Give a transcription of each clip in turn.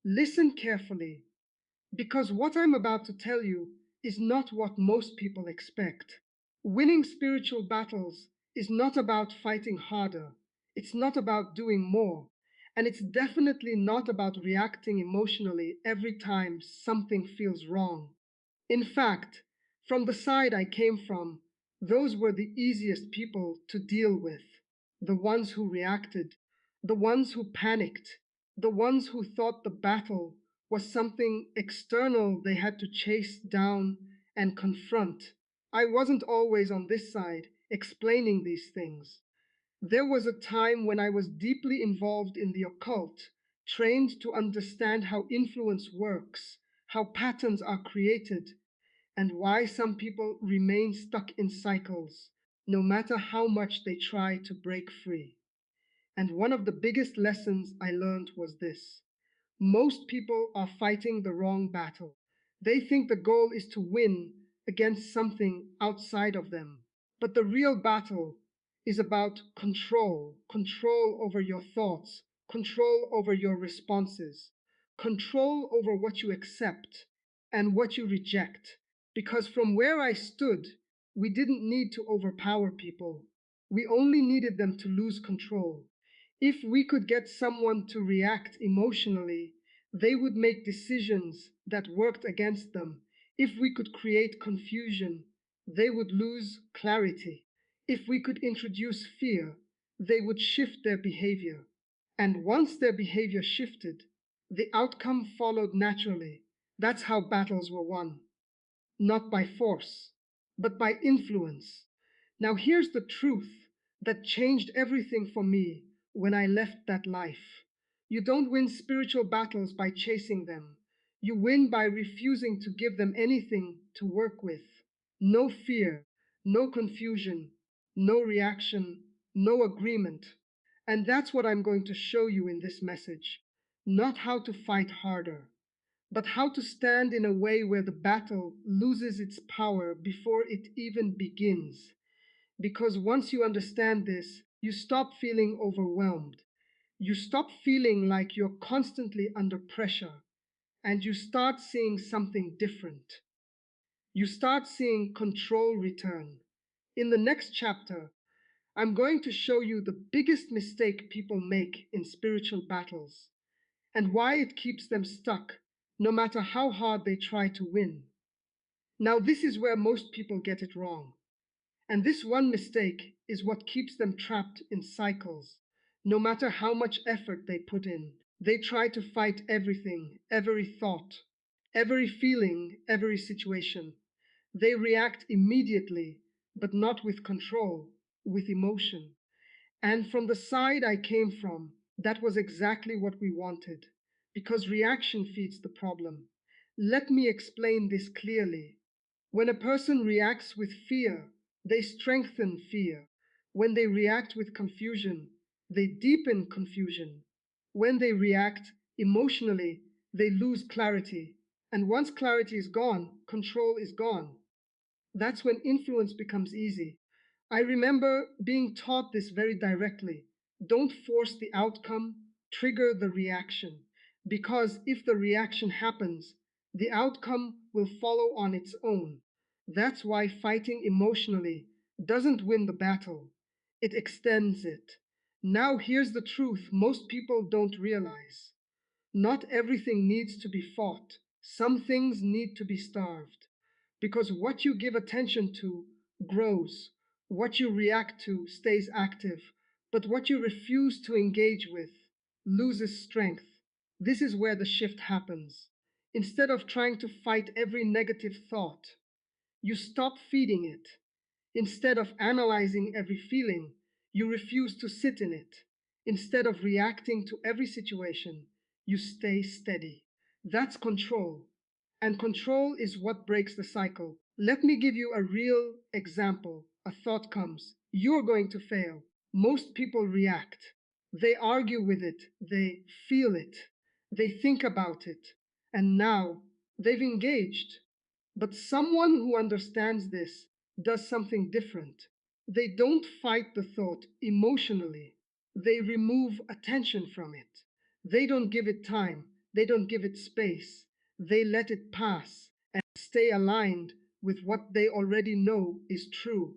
Listen carefully, because what I'm about to tell you is not what most people expect. Winning spiritual battles is not about fighting harder, it's not about doing more, and it's definitely not about reacting emotionally every time something feels wrong. In fact, from the side I came from, those were the easiest people to deal with. The ones who reacted, the ones who panicked, the ones who thought the battle was something external they had to chase down and confront. I wasn't always on this side explaining these things. There was a time when I was deeply involved in the occult, trained to understand how influence works, how patterns are created, and why some people remain stuck in cycles, no matter how much they try to break free. And one of the biggest lessons I learned was this: most people are fighting the wrong battle. They think the goal is to win against something outside of them. But the real battle is about control over your thoughts, control over your responses, control over what you accept and what you reject. Because from where I stood, we didn't need to overpower people. We only needed them to lose control. If we could get someone to react emotionally, they would make decisions that worked against them. If we could create confusion, they would lose clarity. If we could introduce fear, they would shift their behavior. And once their behavior shifted, the outcome followed naturally. That's how battles were won, not by force, but by influence. Now, here's the truth that changed everything for me when I left that life. You don't win spiritual battles by chasing them. You win by refusing to give them anything to work with. No fear, no confusion, no reaction, no agreement. And that's what I'm going to show you in this message. Not how to fight harder, but how to stand in a way where the battle loses its power before it even begins. Because once you understand this, you stop feeling overwhelmed. You stop feeling like you're constantly under pressure, and you start seeing something different. You start seeing control return. In the next chapter, I'm going to show you the biggest mistake people make in spiritual battles and why it keeps them stuck, no matter how hard they try to win. Now, this is where most people get it wrong. And this one mistake is what keeps them trapped in cycles. No matter how much effort they put in, they try to fight everything, every thought, every feeling, every situation. They react immediately, but not with control, with emotion. And from the side I came from, that was exactly what we wanted, because reaction feeds the problem. Let me explain this clearly. When a person reacts with fear, they strengthen fear. When they react with confusion, they deepen confusion. When they react emotionally, they lose clarity. And once clarity is gone, control is gone. That's when influence becomes easy. I remember being taught this very directly. Don't force the outcome, trigger the reaction. Because if the reaction happens, the outcome will follow on its own. That's why fighting emotionally doesn't win the battle, it extends it. Now, here's the truth most people don't realize: not everything needs to be fought, some things need to be starved. Because what you give attention to grows, what you react to stays active, but what you refuse to engage with loses strength. This is where the shift happens. Instead of trying to fight every negative thought, you stop feeding it. Instead of analyzing every feeling, you refuse to sit in it. Instead of reacting to every situation, you stay steady. That's control. And control is what breaks the cycle. Let me give you a real example. A thought comes: you're going to fail. Most people react. They argue with it. They feel it. They think about it. And now they've engaged. But someone who understands this does something different. They don't fight the thought emotionally. They remove attention from it. They don't give it time. They don't give it space. They let it pass and stay aligned with what they already know is true.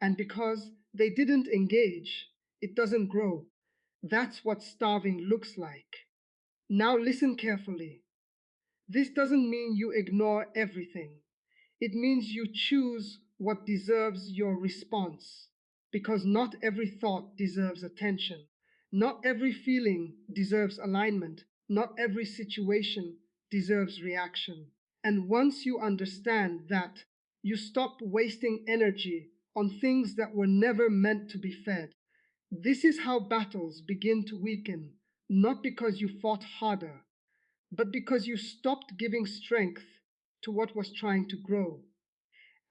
And because they didn't engage, it doesn't grow. That's what starving looks like. Now listen carefully. This doesn't mean you ignore everything. It means you choose what deserves your response. Because not every thought deserves attention. Not every feeling deserves alignment. Not every situation deserves reaction. And once you understand that, you stop wasting energy on things that were never meant to be fed. This is how battles begin to weaken, not because you fought harder, but because you stopped giving strength to what was trying to grow.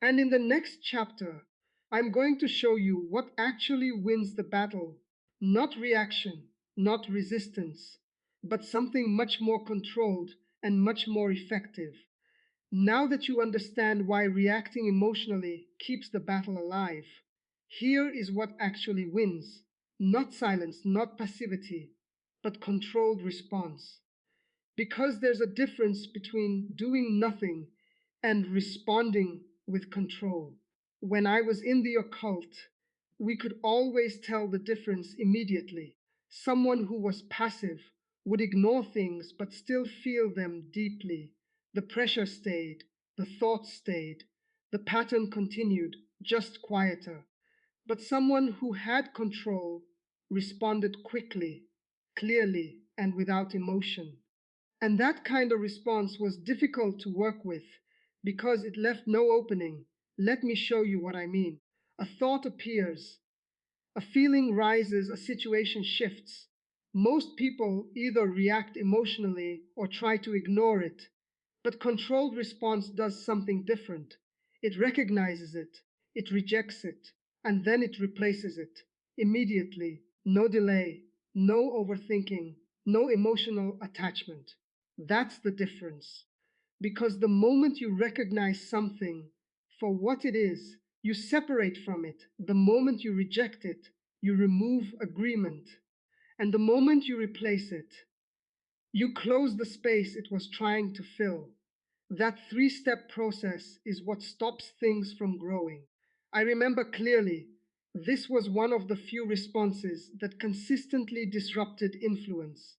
And in the next chapter, I'm going to show you what actually wins the battle. Not reaction, not resistance, but something much more controlled and much more effective. Now that you understand why reacting emotionally keeps the battle alive, here is what actually wins. Not silence, not passivity, but controlled response. Because there's a difference between doing nothing and responding with control. When I was in the occult, we could always tell the difference immediately. Someone who was passive would ignore things but still feel them deeply. The pressure stayed, the thoughts stayed, the pattern continued, just quieter. But someone who had control responded quickly, clearly, and without emotion. And that kind of response was difficult to work with because it left no opening. Let me show you what I mean. A thought appears, a feeling rises, a situation shifts. Most people either react emotionally or try to ignore it, but controlled response does something different. It recognizes it, it rejects it, and then it replaces it immediately. No delay, no overthinking, no emotional attachment. That's the difference. Because the moment you recognize something for what it is, you separate from it. The moment you reject it, you remove agreement. And the moment you replace it, you close the space it was trying to fill. That three-step process is what stops things from growing. I remember clearly, this was one of the few responses that consistently disrupted influence.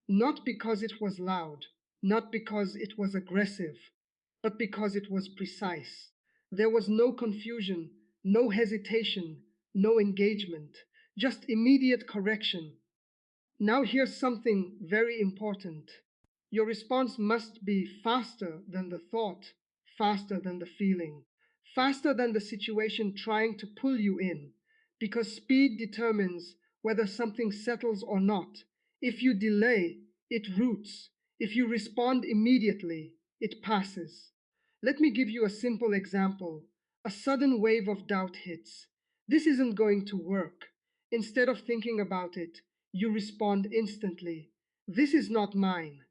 Not because it was loud, not because it was aggressive, but because it was precise. There was no confusion, no hesitation, no engagement, just immediate correction. Now here's something very important. Your response must be faster than the thought, faster than the feeling, faster than the situation trying to pull you in, because speed determines whether something settles or not. If you delay, it roots. If you respond immediately, it passes. Let me give you a simple example. A sudden wave of doubt hits. This isn't going to work. Instead of thinking about it, you respond instantly. This is not mine.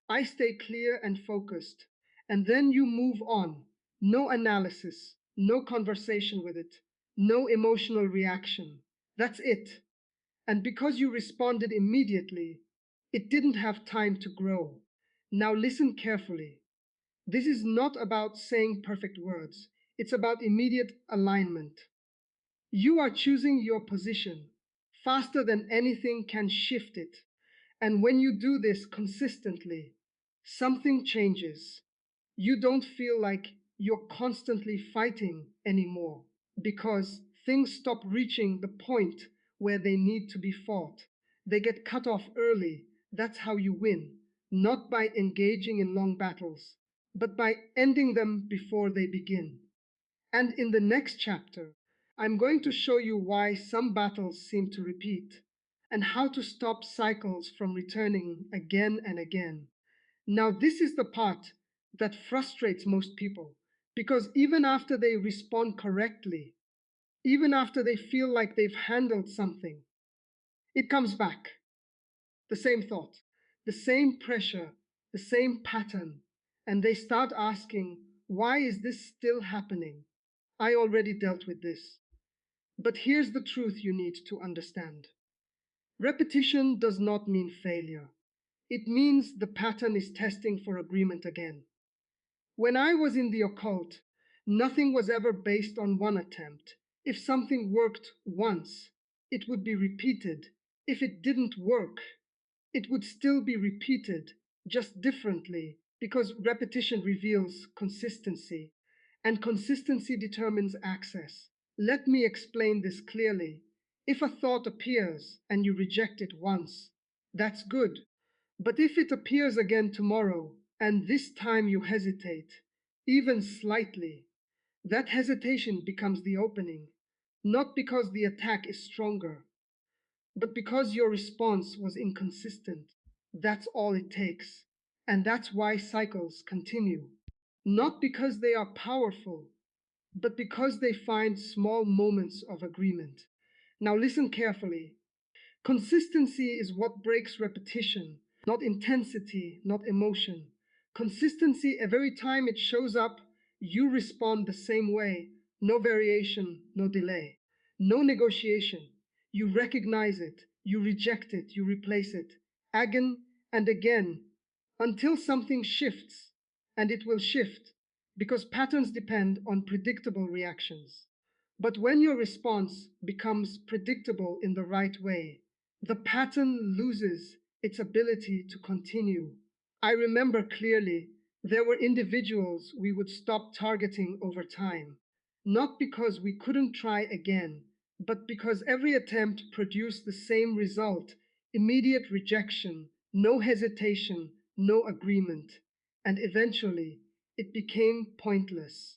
I stay clear and focused. And then you move on. No analysis, no conversation with it, no emotional reaction. That's it. And because you responded immediately, it didn't have time to grow. Now listen carefully. This is not about saying perfect words. It's about immediate alignment. You are choosing your position faster than anything can shift it. And when you do this consistently, something changes. You don't feel like you're constantly fighting anymore because things stop reaching the point where they need to be fought. They get cut off early. That's how you win, not by engaging in long battles, but by ending them before they begin. And in the next chapter, I'm going to show you why some battles seem to repeat and how to stop cycles from returning again and again. Now, this is the part that frustrates most people because even after they respond correctly, even after they feel like they've handled something, it comes back. The same thought, the same pressure, the same pattern, and they start asking, why is this still happening? I already dealt with this. But here's the truth you need to understand. Repetition does not mean failure. It means the pattern is testing for agreement again. When I was in the occult, nothing was ever based on one attempt. If something worked once, it would be repeated. If it didn't work, it would still be repeated, just differently, because repetition reveals consistency, and consistency determines access. Let me explain this clearly. If a thought appears and you reject it once, that's good. But if it appears again tomorrow, and this time you hesitate, even slightly, that hesitation becomes the opening, not because the attack is stronger, but because your response was inconsistent. That's all it takes. And that's why cycles continue. Not because they are powerful, but because they find small moments of agreement. Now, listen carefully. Consistency is what breaks repetition, not intensity, not emotion. Consistency, every time it shows up, you respond the same way. No variation, no delay, no negotiation. You recognize it, you reject it, you replace it, again and again, until something shifts, and it will shift, because patterns depend on predictable reactions. But when your response becomes predictable in the right way, the pattern loses its ability to continue. I remember clearly there were individuals we would stop targeting over time, not because we couldn't try again, but because every attempt produced the same result: immediate rejection, no hesitation, no agreement, and eventually it became pointless.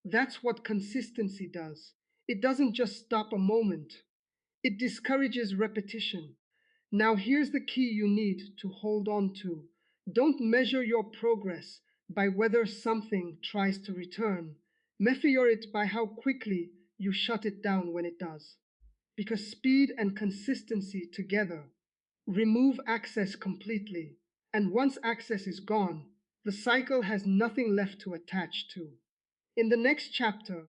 That's what consistency does. It doesn't just stop a moment, it discourages repetition. Now, here's the key you need to hold on to. Don't measure your progress by whether something tries to return. Measure it by how quickly you shut it down when it does. Because speed and consistency together remove access completely. And once access is gone, the cycle has nothing left to attach to. In the next chapter,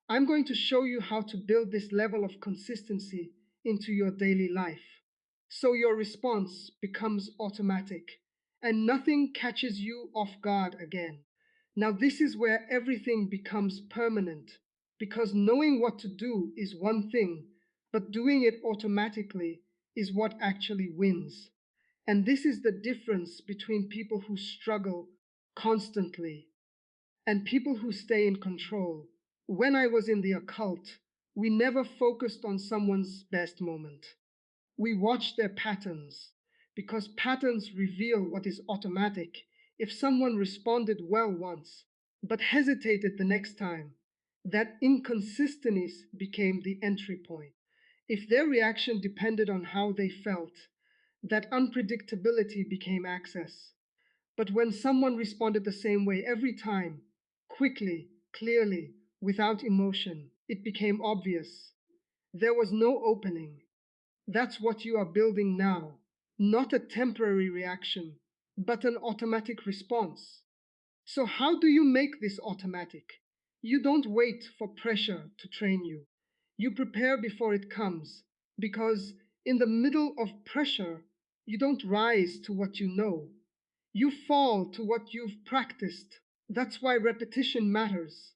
I'm going to show you how to build this level of consistency into your daily life, so your response becomes automatic and nothing catches you off guard again. Now, this is where everything becomes permanent, because knowing what to do is one thing, but doing it automatically is what actually wins. And this is the difference between people who struggle constantly and people who stay in control. When I was in the occult, we never focused on someone's best moment. We watched their patterns, because patterns reveal what is automatic. If someone responded well once, but hesitated the next time, that inconsistency became the entry point. If their reaction depended on how they felt, that unpredictability became access. But when someone responded the same way every time, quickly, clearly, without emotion, it became obvious. There was no opening. That's what you are building now. Not a temporary reaction, but an automatic response. So, how do you make this automatic? You don't wait for pressure to train you. You prepare before it comes, because in the middle of pressure, you don't rise to what you know. You fall to what you've practiced. That's why repetition matters.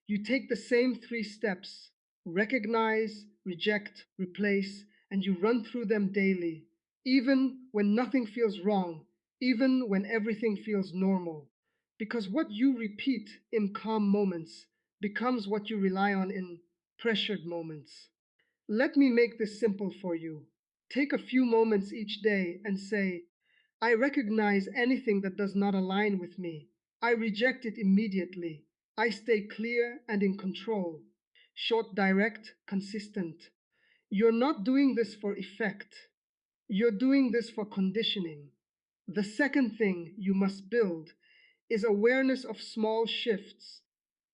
You take the same 3 steps: recognize, reject, replace, and you run through them daily, even when nothing feels wrong, even when everything feels normal. Because what you repeat in calm moments becomes what you rely on in pressured moments. Let me make this simple for you. Take a few moments each day and say, I recognize anything that does not align with me. I reject it immediately. I stay clear and in control. Short, direct, consistent. You're not doing this for effect. You're doing this for conditioning. The second thing you must build is awareness of small shifts.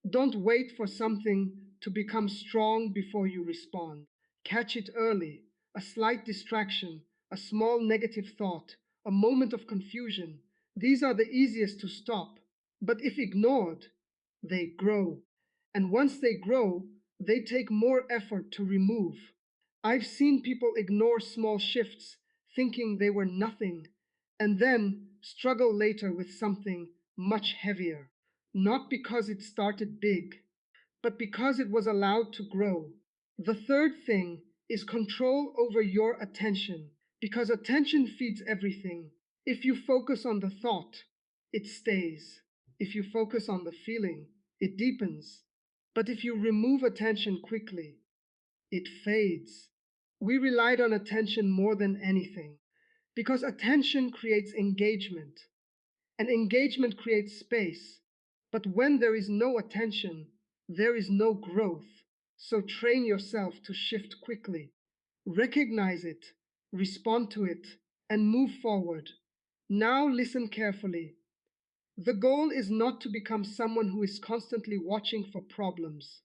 Don't wait for something to become strong before you respond. Catch it early: a slight distraction, a small negative thought, a moment of confusion. These are the easiest to stop, but if ignored, they grow. And once they grow, they take more effort to remove. I've seen people ignore small shifts, thinking they were nothing. and then struggle later with something much heavier, not because it started big, but because it was allowed to grow. The third thing is control over your attention, because attention feeds everything. If you focus on the thought, it stays. If you focus on the feeling, it deepens. But if you remove attention quickly, it fades. We relied on attention more than anything because attention creates engagement, and engagement creates space. But when there is no attention, there is no growth. So train yourself to shift quickly. Recognize it, respond to it, and move forward. Now listen carefully. The goal is not to become someone who is constantly watching for problems.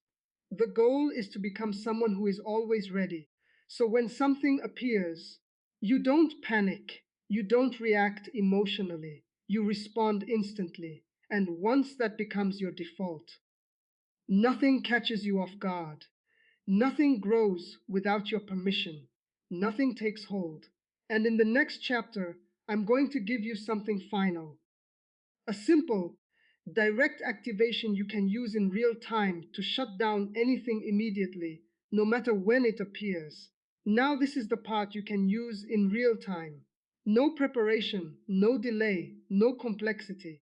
The goal is to become someone who is always ready. So when something appears, you don't panic, you don't react emotionally, you respond instantly. And once that becomes your default, nothing catches you off guard. Nothing grows without your permission. Nothing takes hold. And in the next chapter, I'm going to give you something final. A simple, direct activation you can use in real time to shut down anything immediately, no matter when it appears. Now this is the part you can use in real time. No preparation, no delay, no complexity.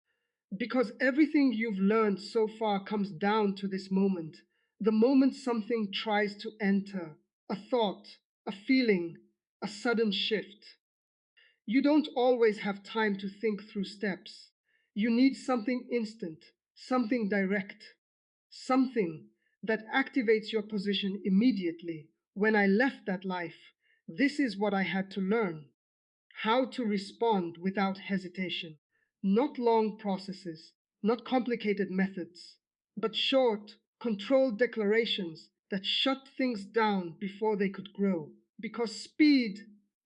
Because everything you've learned so far comes down to this moment. The moment something tries to enter, a thought, a feeling, a sudden shift. You don't always have time to think through steps. You need something instant, something direct, something that activates your position immediately. When I left that life, this is what I had to learn: how to respond without hesitation. Not long processes, not complicated methods, but short, controlled declarations that shut things down before they could grow. Because speed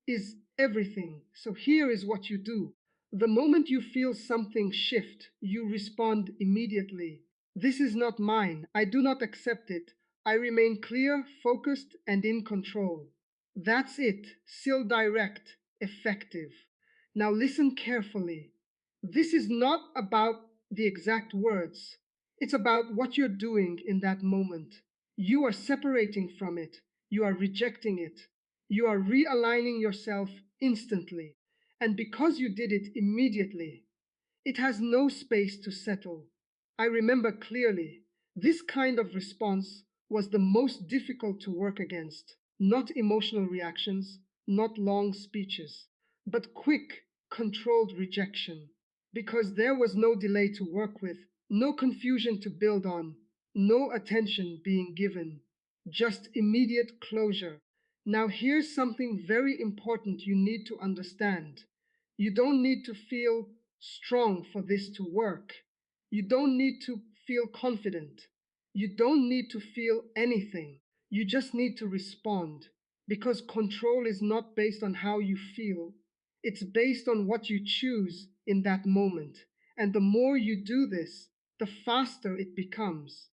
is everything. So here is what you do. The moment you feel something shift, you respond immediately. This is not mine. I do not accept it. I remain clear, focused, and in control. That's it. Still direct, effective. Now listen carefully. This is not about the exact words. It's about what you're doing in that moment. You are separating from it. You are rejecting it. You are realigning yourself instantly. And because you did it immediately, it has no space to settle. I remember clearly, this kind of response was the most difficult to work against. Not emotional reactions, not long speeches, but quick, controlled rejection. Because there was no delay to work with, no confusion to build on, no attention being given, just immediate closure. Now, here's something very important you need to understand. You don't need to feel strong for this to work. You don't need to feel confident. You don't need to feel anything. You just need to respond. Because control is not based on how you feel, it's based on what you choose in that moment. And the more you do this, the faster it becomes.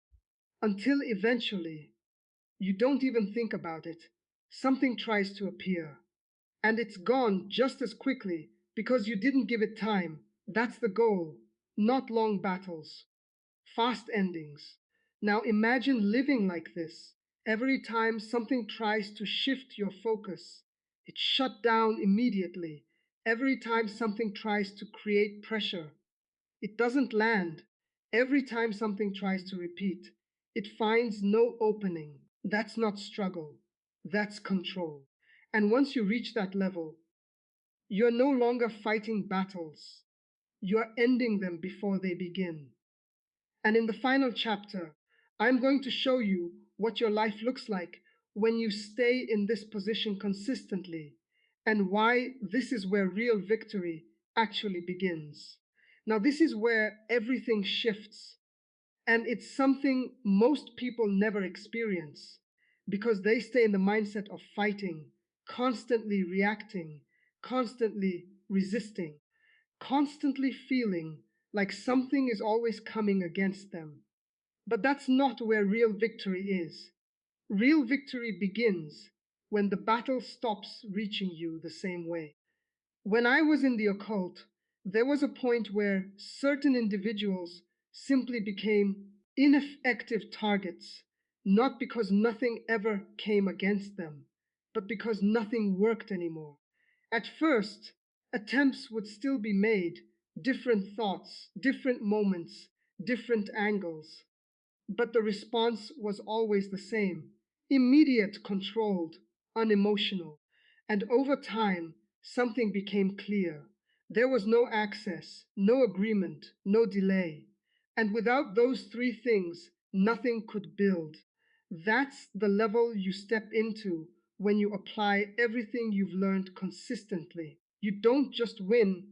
Until eventually, you don't even think about it. Something tries to appear, and it's gone just as quickly because you didn't give it time. That's the goal, not long battles, fast endings. Now imagine living like this. Every time something tries to shift your focus, it's shut down immediately. Every time something tries to create pressure, it doesn't land. Every time something tries to repeat, it finds no opening. That's not struggle, that's control. And once you reach that level, you're no longer fighting battles, you're ending them before they begin. And in the final chapter, I'm going to show you what your life looks like when you stay in this position consistently, and why this is where real victory actually begins. Now, this is where everything shifts, and it's something most people never experience because they stay in the mindset of fighting, constantly reacting, constantly resisting, constantly feeling like something is always coming against them. But that's not where real victory is. Real victory begins when the battle stops reaching you the same way. When I was in the occult, there was a point where certain individuals simply became ineffective targets, not because nothing ever came against them, but because nothing worked anymore. At first, attempts would still be made, different thoughts, different moments, different angles, but the response was always the same: immediate, controlled, unemotional. And over time, something became clear. There was no access, no agreement, no delay. And without those three things, nothing could build. That's the level you step into when you apply everything you've learned consistently. You don't just win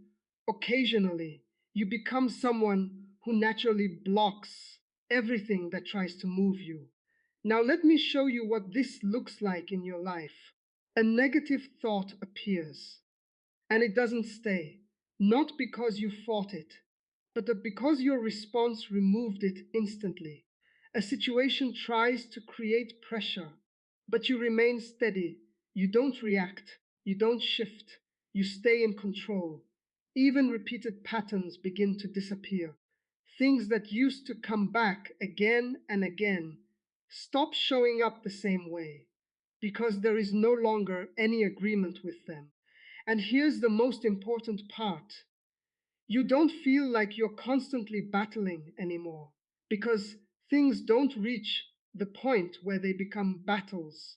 occasionally, you become someone who naturally blocks everything that tries to move you. Now, let me show you what this looks like in your life. A negative thought appears, and it doesn't stay, not because you fought it, but because your response removed it instantly. A situation tries to create pressure, but you remain steady. You don't react, you don't shift, you stay in control. Even repeated patterns begin to disappear. Things that used to come back again and again stop showing up the same way because there is no longer any agreement with them. And here's the most important part: you don't feel like you're constantly battling anymore because things don't reach the point where they become battles.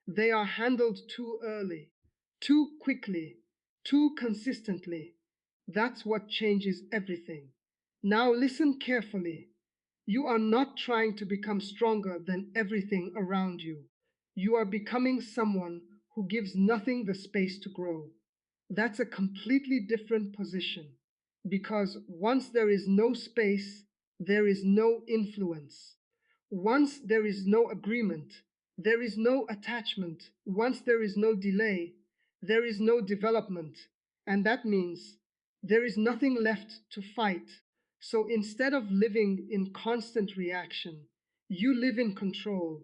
They are handled too early, too quickly, too consistently. That's what changes everything. Now listen carefully. You are not trying to become stronger than everything around you. You are becoming someone who gives nothing the space to grow. That's a completely different position because once there is no space, there is no influence. Once there is no agreement, there is no attachment. Once there is no delay, there is no development. And that means there is nothing left to fight. So instead of living in constant reaction, you live in control.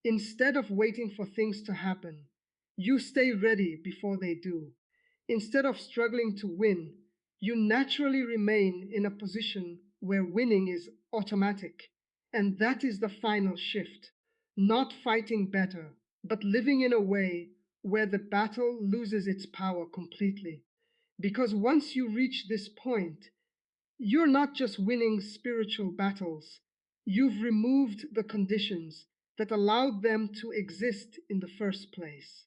Instead of waiting for things to happen, you stay ready before they do. Instead of struggling to win, you naturally remain in a position where winning is automatic. And that is the final shift. Not fighting better, but living in a way where the battle loses its power completely. Because once you reach this point, you're not just winning spiritual battles, you've removed the conditions that allowed them to exist in the first place.